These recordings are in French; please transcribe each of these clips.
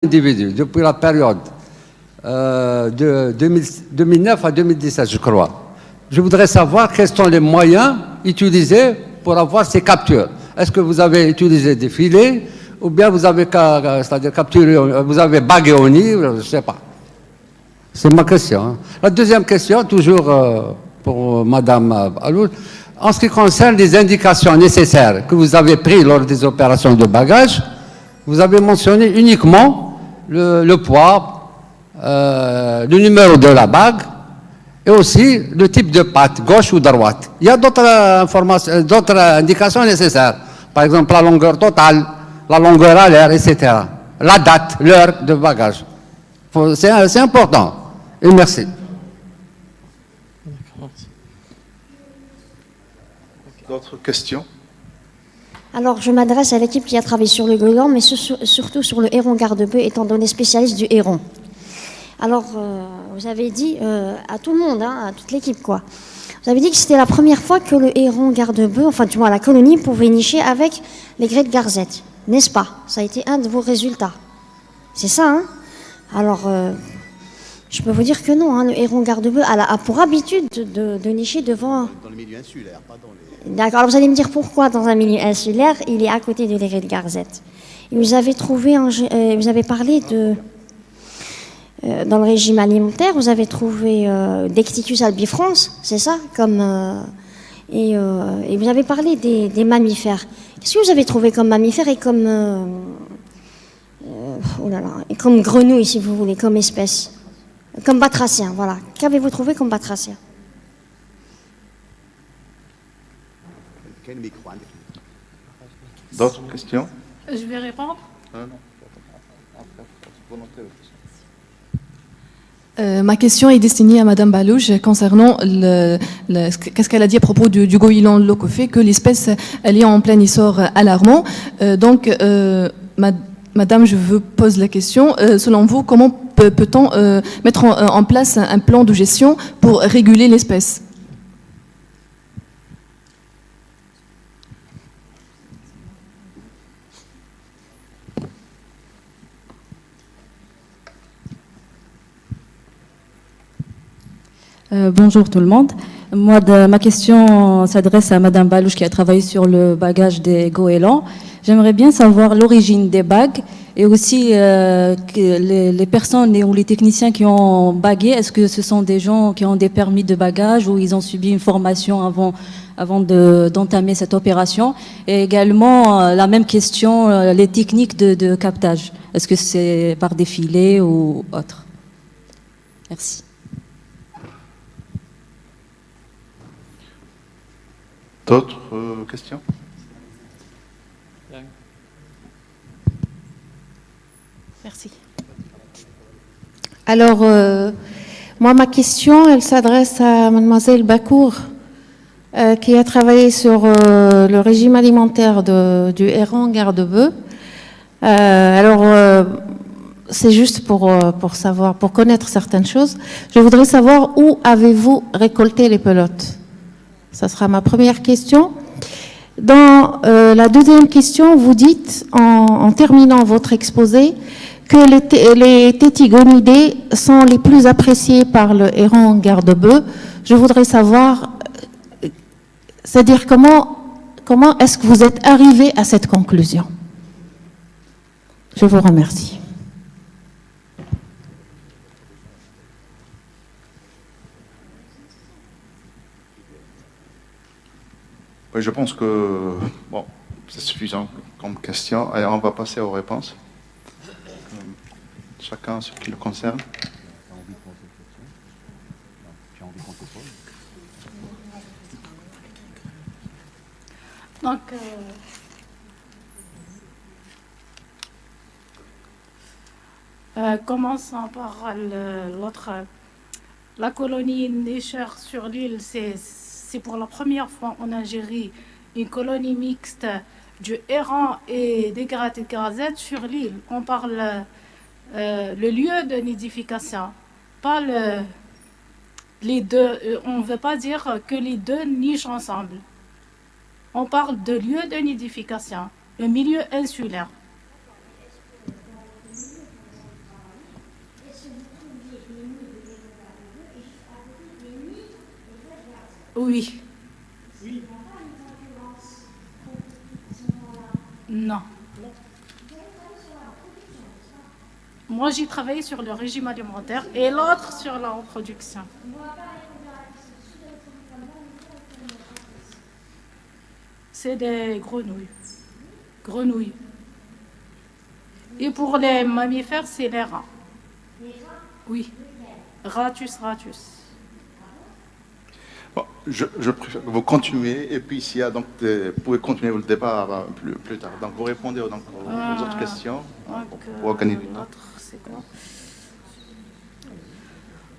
individus depuis la période de 2009 à 2017, je crois. Je voudrais savoir quels sont les moyens utilisés pour avoir ces captures. Est-ce que vous avez utilisé des filets ou bien vous avez, c'est-à-dire capturé, vous avez bagué au nid, je ne sais pas. C'est ma question. Hein. La deuxième question, toujours pour Madame Aloul, en ce qui concerne les indications nécessaires que vous avez prises lors des opérations de bagages, vous avez mentionné uniquement le poids, le numéro de la bague et aussi le type de patte, gauche ou droite. Il y a d'autres informations, d'autres indications nécessaires. Par exemple, la longueur totale, la longueur à l'air, etc. La date, l'heure de bagage. C'est important. Et merci. D'autres questions? Alors, je m'adresse à l'équipe qui a travaillé sur le goéland, mais surtout sur le héron garde-bœuf, étant donné spécialiste du héron. Alors, vous avez dit à tout le monde, hein, à toute l'équipe, quoi. Vous avez dit que c'était la première fois que le héron garde-bœuf, enfin, du moins la colonie, pouvait nicher avec les grès de garzette, n'est-ce pas? Ça a été un de vos résultats. C'est ça, hein? Alors, je peux vous dire que non, hein, le héron garde-bœuf a pour habitude de nicher devant... Dans le milieu insulaire, pas dans les... D'accord, alors vous allez me dire pourquoi dans un milieu insulaire, il est à côté de l'aigrette de garzette. Et vous avez trouvé, vous avez parlé de... dans le régime alimentaire, vous avez trouvé Decticus albifrons, c'est ça comme, et vous avez parlé des mammifères. Qu'est-ce que vous avez trouvé comme mammifères et comme... oh là là, et comme grenouille, si vous voulez, comme espèce? Comme batracien, voilà. Qu'avez-vous trouvé comme batracien? D'autres questions? Je vais répondre. Ma question est destinée à Madame Balouche concernant qu'est-ce qu'elle a dit à propos du goéland locofé, que l'espèce elle est en plein essor alarmant. Madame, je vous pose la question. Selon vous, comment peut-on mettre en place un plan de gestion pour réguler l'espèce? Bonjour tout le monde. Ma question s'adresse à Madame Balouche qui a travaillé sur le bagage des goélands. J'aimerais bien savoir l'origine des bagues et aussi les personnes ou les techniciens qui ont bagué. Est-ce que ce sont des gens qui ont des permis de bagage ou ils ont subi une formation avant d'entamer cette opération? Et également, la même question, les techniques de captage. Est-ce que c'est par des filets ou autre? Merci. D'autres questions? Merci. Alors, moi, ma question, elle s'adresse à Mademoiselle Bakour, qui a travaillé sur le régime alimentaire du héron garde-bœuf. C'est juste pour savoir, pour connaître certaines choses. Je voudrais savoir où avez-vous récolté les pelotes? Ça sera ma première question. Dans la deuxième question, vous dites, en terminant votre exposé, que les tétigonidés sont les plus appréciés par le héron garde-bœuf. Je voudrais savoir, c'est-à-dire comment est-ce que vous êtes arrivé à cette conclusion? Je vous remercie. Oui, je pense que bon, c'est suffisant comme question. Et on va passer aux réponses. Chacun ce qui le concerne. Donc, commençons par l'autre. La colonie nicheur sur l'île, c'est pour la première fois en Algérie une colonie mixte du héron et des garzette sur l'île. On parle le lieu de nidification, pas les deux. On ne veut pas dire que les deux nichent ensemble. On parle de lieu de nidification, le milieu insulaire. Oui. Non. Moi, j'ai travaillé sur le régime alimentaire et l'autre sur la reproduction. C'est des grenouilles. Grenouilles. Et pour les mammifères, c'est les rats. Oui. Ratus, ratus. Bon, je préfère que vous continuez, et puis s'il y a donc vous pouvez continuer le débat plus tard. Donc vous répondez donc, aux autres questions pour gagner du temps. L'autre, c'est quoi?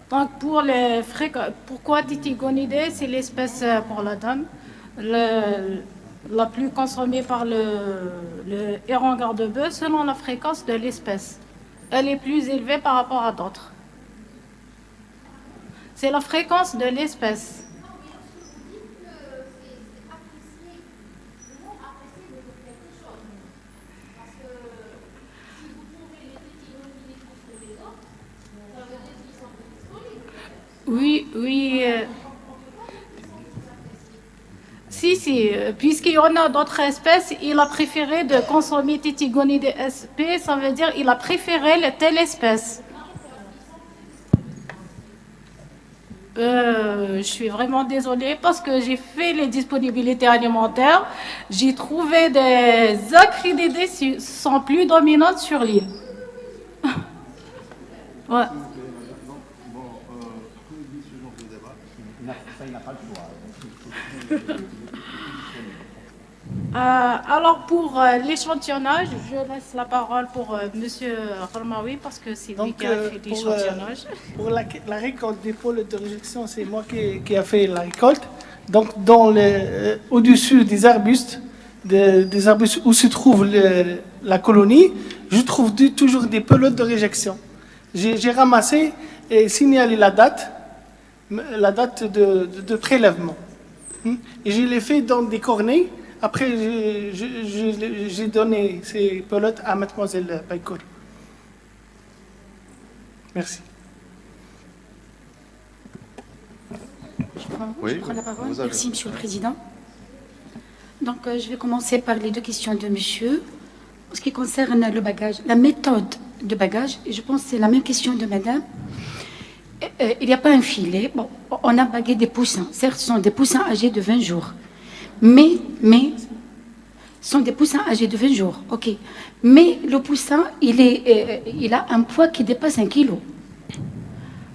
Donc pour les fréquences, pourquoi Titigonidés, c'est l'espèce pour la dame la plus consommée par le héron garde-bœuf selon la fréquence de l'espèce. Elle est plus élevée par rapport à d'autres. C'est la fréquence de l'espèce. Oui, oui. Si, puisqu'il y en a d'autres espèces, il a préféré de consommer Titigonidés sp, ça veut dire il a préféré telle espèce. Je suis vraiment désolée parce que j'ai fait les disponibilités alimentaires. J'ai trouvé des acrididés qui sont plus dominantes sur l'île. Ouais. Alors pour l'échantillonnage, je laisse la parole pour Monsieur Ramaoui parce que c'est lui qui a fait l'échantillonnage. Pour la récolte des pôles de réjection, c'est moi qui a fait la récolte. Donc au-dessus des arbustes où se trouve la colonie, je trouve toujours des pelotes de réjection. J'ai ramassé et signalé la date de prélèvement. Et je l'ai fait dans des cornets. Après, j'ai donné ces pelotes à mademoiselle Baïkour. Merci. Oui, Je prends la parole. vous avez- Merci, Monsieur le Président. Donc, je vais commencer par les deux questions de Monsieur. En ce qui concerne le bagage, la méthode de bagage, et je pense que c'est la même question de Madame. Il n'y a pas un filet. Bon, on a bagué des poussins. Certes, ce sont des poussins âgés de 20 jours. Mais, ce sont des poussins âgés de 20 jours. OK. Mais le poussin, il a un poids qui dépasse 1 kilo.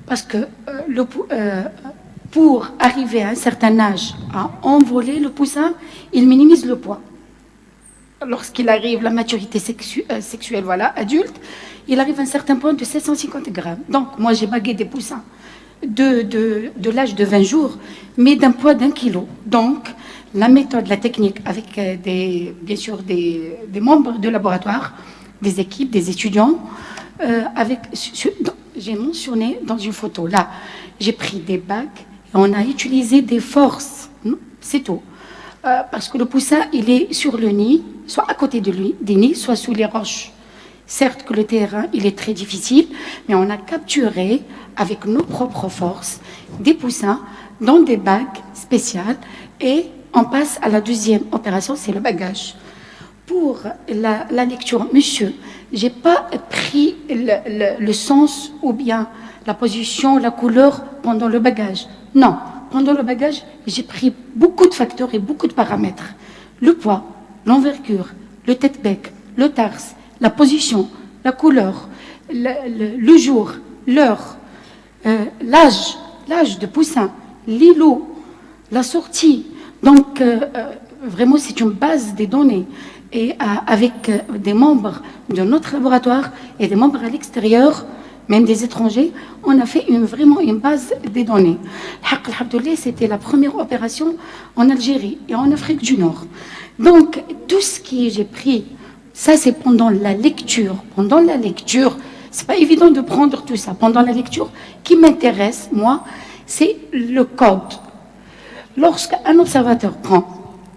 Parce que pour arriver à un certain âge à envoler le poussin, il minimise le poids. Lorsqu'il arrive la maturité sexuelle, voilà, adulte, il arrive à un certain point de 750 grammes. Donc, moi, j'ai bagué des poussins de l'âge de 20 jours, mais d'un poids d'1 kilo. Donc, la méthode, la technique, avec bien sûr des membres de laboratoire, des équipes, des étudiants, j'ai mentionné dans une photo, là, j'ai pris des bagues, et on a utilisé des forces, c'est tout. Parce que le poussin, il est sur le nid, soit à côté de lui, des nids, soit sous les roches. Certes que le terrain, il est très difficile, mais on a capturé, avec nos propres forces, des poussins dans des bagues spéciales, et on passe à la deuxième opération, c'est le bagage. Pour la lecture, monsieur, j'ai pas pris le sens ou bien la position, la couleur pendant le bagage. Non, pendant le bagage, j'ai pris beaucoup de facteurs et beaucoup de paramètres. Le poids, l'envergure, le tête-bec, le tarse, la position, la couleur, le jour, l'heure, l'âge de poussin, l'îlot, la sortie. Donc, vraiment, c'est une base des données. Et avec des membres de notre laboratoire et des membres à l'extérieur, même des étrangers, on a fait vraiment une base des données. C'était la première opération en Algérie et en Afrique du Nord. Donc, tout ce que j'ai pris, ça c'est pendant la lecture. Pendant la lecture, c'est pas évident de prendre tout ça. Pendant la lecture, qui m'intéresse, moi, c'est le code. Lorsqu'un observateur prend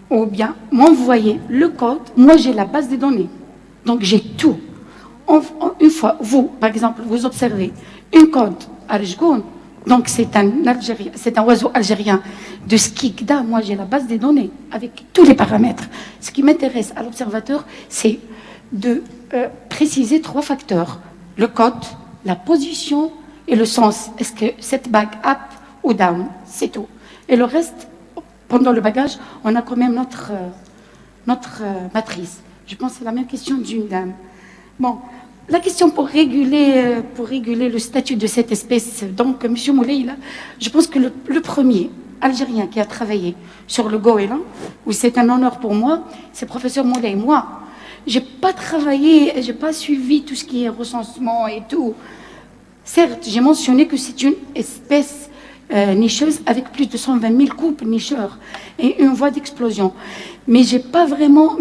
ou bien m'envoyer le code, moi j'ai la base des données. Donc j'ai tout. Une fois, vous, par exemple, vous observez une code à Rejgoun, Donc c'est un Algérien, c'est un oiseau algérien de Skikda. Moi j'ai la base des données avec tous les paramètres. Ce qui m'intéresse à l'observateur, c'est de préciser 3 facteurs: le code, la position et le sens. Est-ce que cette bague up ou down? C'est tout. Et le reste, pendant le bagage, on a quand même notre matrice. Je pense que c'est la même question d'une dame. Bon, la question pour réguler le statut de cette espèce, donc M. Moulay, là, je pense que le premier Algérien qui a travaillé sur le goéland, où c'est un honneur pour moi, c'est le professeur Moulay. Moi, j'ai pas travaillé, j'ai pas suivi tout ce qui est recensement et tout. Certes, j'ai mentionné que c'est une espèce nicheuse avec plus de 120 000 couples nicheurs et une voie d'explosion. Mais j'ai pas vraiment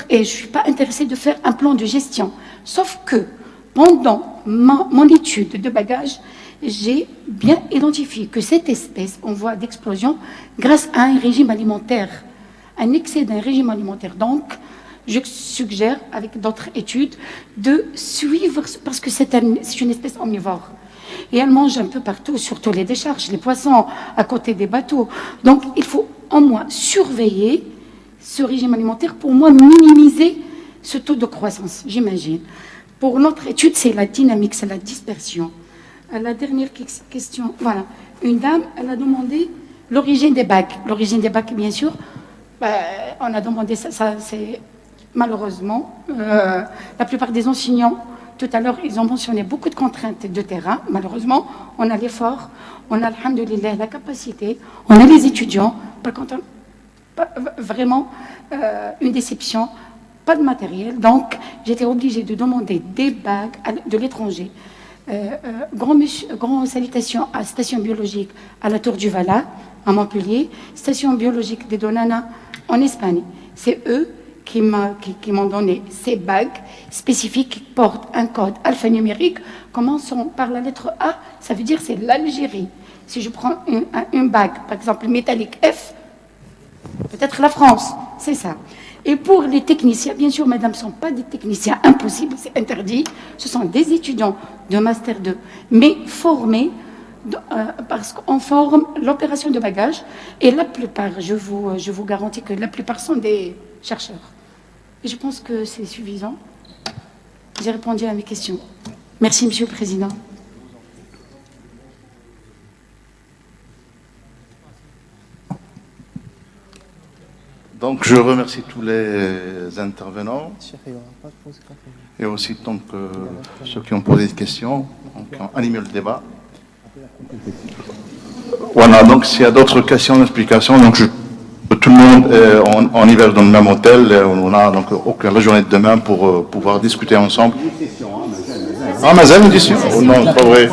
et je suis pas intéressée de faire un plan de gestion. Sauf que pendant mon étude de bagage, j'ai bien identifié que cette espèce en voie d'explosion grâce à un régime alimentaire, un excès d'un régime alimentaire. Donc, je suggère, avec d'autres études, de suivre, parce que c'est une espèce omnivore. Et elle mange un peu partout, surtout les décharges, les poissons, à côté des bateaux. Donc, il faut au moins surveiller ce régime alimentaire pour moi minimiser ce taux de croissance, j'imagine. Pour notre étude, c'est la dynamique, c'est la dispersion. La dernière question, voilà. Une dame, elle a demandé l'origine des bacs. L'origine des bacs, bien sûr, on a demandé ça c'est malheureusement, la plupart des enseignants, tout à l'heure, ils ont mentionné beaucoup de contraintes de terrain. Malheureusement, on a l'effort, on a, alhamdoulilah, la capacité, on a les étudiants. Par contre, vraiment une déception, pas de matériel. Donc, j'étais obligée de demander des bagues de l'étranger. Grand salutation à Station biologique à la Tour du Vala, à Montpellier, Station biologique des Donana en Espagne. C'est eux qui m'ont donné ces bagues spécifiques qui portent un code alphanumérique commençant par la lettre A, ça veut dire c'est l'Algérie. Si je prends une bague, par exemple métallique F, peut-être la France, c'est ça. Et pour les techniciens, bien sûr, madame, ce ne sont pas des techniciens, impossible, c'est interdit, ce sont des étudiants de Master 2, mais formés, parce qu'on forme l'opération de bagage, et la plupart, je vous garantis que la plupart sont des chercheurs. Et je pense que c'est suffisant. J'ai répondu à mes questions. Merci, Monsieur le Président. Donc, je remercie tous les intervenants et aussi donc, ceux qui ont posé des questions, qui ont animé le débat. Voilà, donc s'il y a d'autres questions, explications, donc tout le monde, on y va dans le même hôtel, on a donc la journée de demain pour pouvoir discuter ensemble. Ah, Mazel, une question? Oh, non, c'est pas vrai.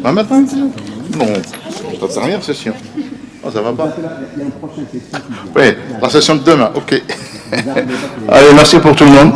Ah, maintenant? Non, c'est la dernière session. Oh, ça va pas? Oui, la session de demain, ok. Allez, merci pour tout le monde.